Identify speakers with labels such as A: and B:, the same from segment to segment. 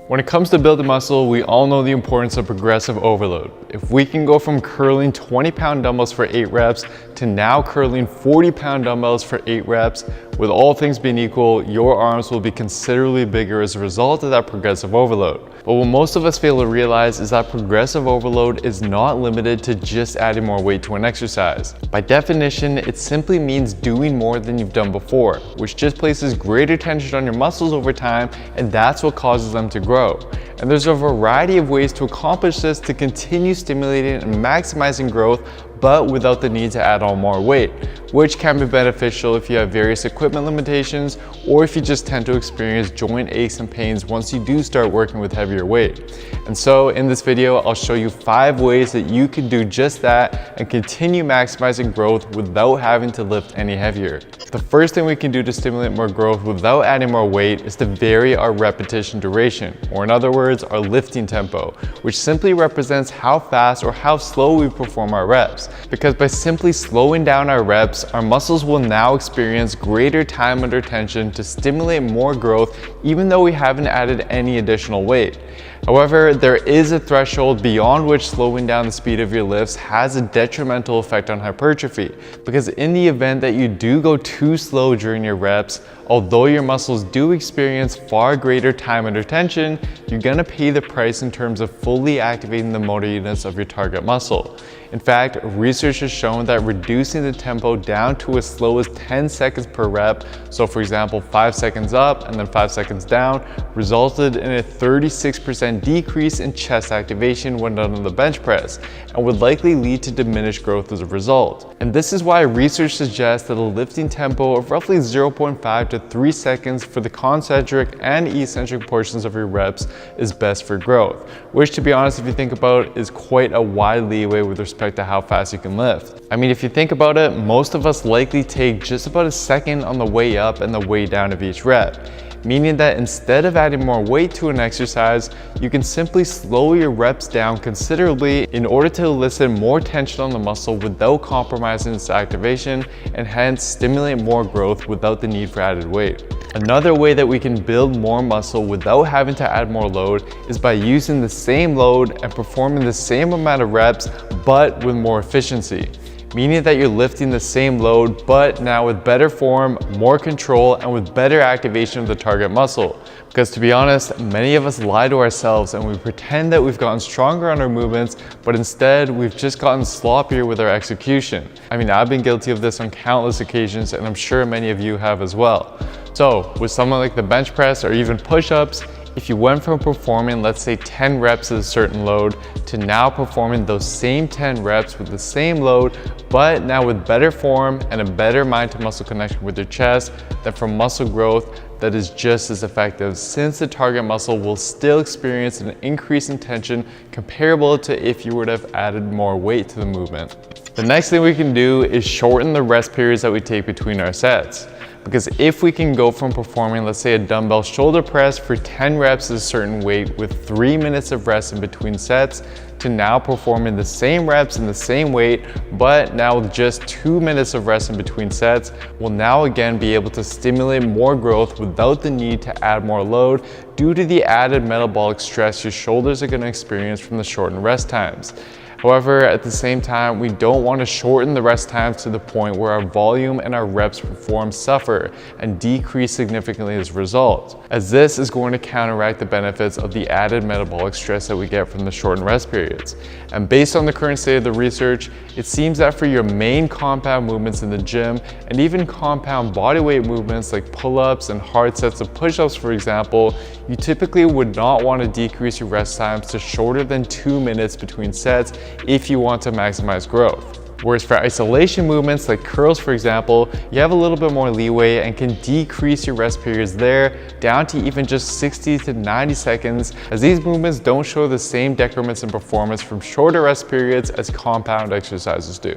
A: When it comes to building muscle, we all know the importance of progressive overload. If we can go from curling 20-pound dumbbells for 8 reps to now curling 40-pound dumbbells for 8 reps, with all things being equal, your arms will be considerably bigger as a result of that progressive overload. But what most of us fail to realize is that progressive overload is not limited to just adding more weight to an exercise. By definition, it simply means doing more than you've done before, which just places greater tension on your muscles over time, and that's what causes them to grow. And there's a variety of ways to accomplish this to continue stimulating and maximizing growth, but without the need to add on more weight, which can be beneficial if you have various equipment limitations or if you just tend to experience joint aches and pains once you do start working with heavier weight. And so in this video, I'll show you 5 ways that you can do just that and continue maximizing growth without having to lift any heavier. The first thing we can do to stimulate more growth without adding more weight is to vary our repetition duration, or in other words, our lifting tempo, which simply represents how fast or how slow we perform our reps. Because by simply slowing down our reps, our muscles will now experience greater time under tension to stimulate more growth, even though we haven't added any additional weight. However, there is a threshold beyond which slowing down the speed of your lifts has a detrimental effect on hypertrophy, because in the event that you do go too slow during your reps, although your muscles do experience far greater time under tension, you're gonna pay the price in terms of fully activating the motor units of your target muscle. In fact, research has shown that reducing the tempo down to as slow as 10 seconds per rep, so for example 5 seconds up and then 5 seconds down, resulted in a 36% decrease in chest activation when done on the bench press, and would likely lead to diminished growth as a result. And this is why research suggests that a lifting tempo of roughly 0.5 to 3 seconds for the concentric and eccentric portions of your reps is best for growth, which, to be honest, if you think about it, is quite a wide leeway with respect to how fast you can lift. I mean, if you think about it, most of us likely take just about a second on the way up and the way down of each rep, meaning that instead of adding more weight to an exercise, you can simply slow your reps down considerably in order to elicit more tension on the muscle without compromising its activation, and hence stimulate more growth without the need for added weight. Another way that we can build more muscle without having to add more load is by using the same load and performing the same amount of reps, but with more efficiency. Meaning that you're lifting the same load, but now with better form, more control, and with better activation of the target muscle. Because to be honest, many of us lie to ourselves and we pretend that we've gotten stronger on our movements, but instead we've just gotten sloppier with our execution. I mean, I've been guilty of this on countless occasions, and I'm sure many of you have as well. So with something like the bench press or even push-ups, if you went from performing, let's say 10 reps at a certain load to now performing those same 10 reps with the same load, but now with better form and a better mind to muscle connection with your chest, then for muscle growth that is just as effective, since the target muscle will still experience an increase in tension comparable to if you would have added more weight to the movement. The next thing we can do is shorten the rest periods that we take between our sets. Because if we can go from performing, let's say, a dumbbell shoulder press for 10 reps at a certain weight with 3 minutes of rest in between sets, to now performing the same reps and the same weight, but now with just 2 minutes of rest in between sets, we'll now again be able to stimulate more growth without the need to add more load due to the added metabolic stress your shoulders are going to experience from the shortened rest times. However, at the same time, we don't want to shorten the rest times to the point where our volume and our reps performed suffer and decrease significantly as a result, as this is going to counteract the benefits of the added metabolic stress that we get from the shortened rest periods. And based on the current state of the research, it seems that for your main compound movements in the gym and even compound bodyweight movements like pull-ups and hard sets of push-ups, for example, you typically would not want to decrease your rest times to shorter than 2 minutes between sets if you want to maximize growth. Whereas for isolation movements like curls, for example, you have a little bit more leeway and can decrease your rest periods there down to even just 60 to 90 seconds, as these movements don't show the same decrements in performance from shorter rest periods as compound exercises do.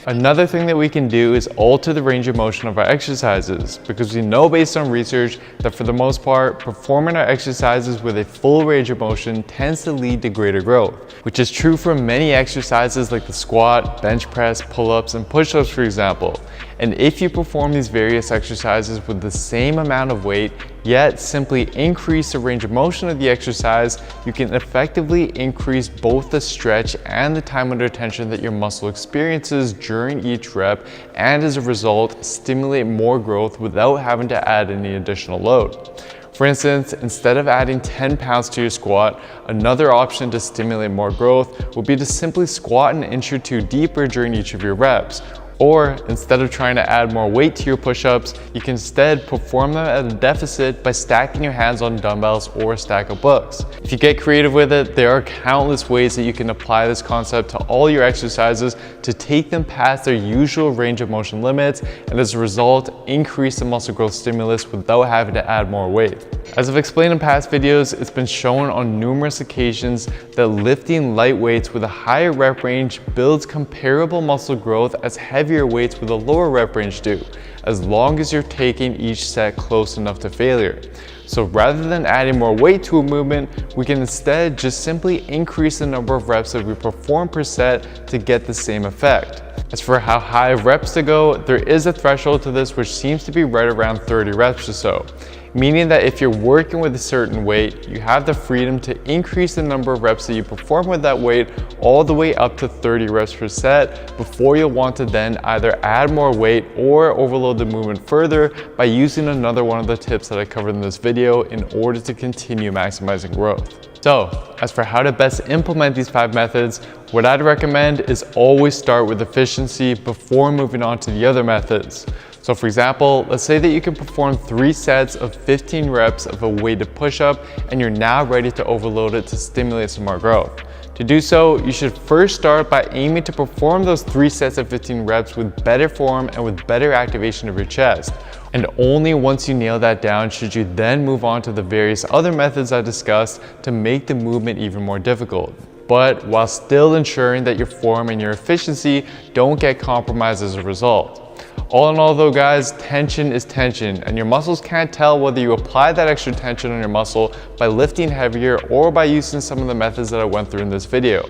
A: Another thing that we can do is alter the range of motion of our exercises, because we know based on research that for the most part, performing our exercises with a full range of motion tends to lead to greater growth, which is true for many exercises like the squat, bench press, pull-ups, and push-ups, for example. And if you perform these various exercises with the same amount of weight, yet simply increase the range of motion of the exercise, you can effectively increase both the stretch and the time under tension that your muscle experiences during each rep, and as a result, stimulate more growth without having to add any additional load. For instance, instead of adding 10 pounds to your squat, another option to stimulate more growth would be to simply squat an inch or two deeper during each of your reps. Or instead of trying to add more weight to your push-ups, you can instead perform them at a deficit by stacking your hands on dumbbells or a stack of books. If you get creative with it, there are countless ways that you can apply this concept to all your exercises to take them past their usual range of motion limits, and as a result, increase the muscle growth stimulus without having to add more weight. As I've explained in past videos, it's been shown on numerous occasions that lifting light weights with a higher rep range builds comparable muscle growth as heavier weights with a lower rep range do, as long as you're taking each set close enough to failure. So rather than adding more weight to a movement, we can instead just simply increase the number of reps that we perform per set to get the same effect. As for how high reps to go, there is a threshold to this which seems to be right around 30 reps or so. Meaning that if you're working with a certain weight, you have the freedom to increase the number of reps that you perform with that weight all the way up to 30 reps per set before you'll want to then either add more weight or overload the movement further by using another one of the tips that I covered in this video in order to continue maximizing growth. So, as for how to best implement these 5 methods, what I'd recommend is always start with efficiency before moving on to the other methods. So for example, let's say that you can perform 3 sets of 15 reps of a weighted push-up and you're now ready to overload it to stimulate some more growth. To do so, you should first start by aiming to perform those 3 sets of 15 reps with better form and with better activation of your chest. And only once you nail that down should you then move on to the various other methods I discussed to make the movement even more difficult, but while still ensuring that your form and your efficiency don't get compromised as a result. All in all though guys, tension is tension, and your muscles can't tell whether you apply that extra tension on your muscle by lifting heavier or by using some of the methods that I went through in this video.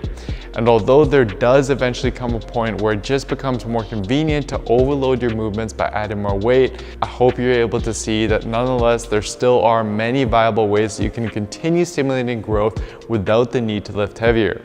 A: And although there does eventually come a point where it just becomes more convenient to overload your movements by adding more weight, I hope you're able to see that nonetheless there still are many viable ways that you can continue stimulating growth without the need to lift heavier.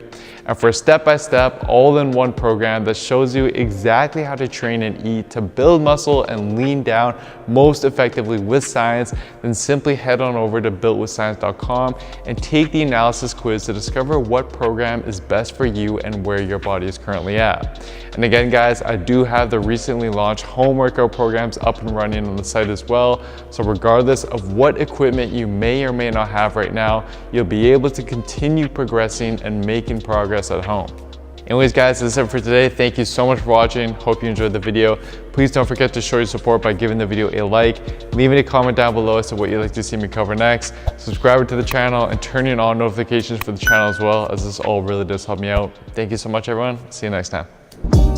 A: And for a step-by-step, all-in-one program that shows you exactly how to train and eat to build muscle and lean down most effectively with science, then simply head on over to builtwithscience.com and take the analysis quiz to discover what program is best for you and where your body is currently at. And again guys, I do have the recently launched home workout programs up and running on the site as well. So regardless of what equipment you may or may not have right now, you'll be able to continue progressing and making progress at home. Anyways guys, that's it for today. Thank you so much for watching. Hope you enjoyed the video. Please don't forget to show your support by giving the video a like, leaving a comment down below as to what you'd like to see me cover next, subscribing to the channel, and turning on notifications for the channel as well, as this all really does help me out. Thank you so much everyone. See you next time.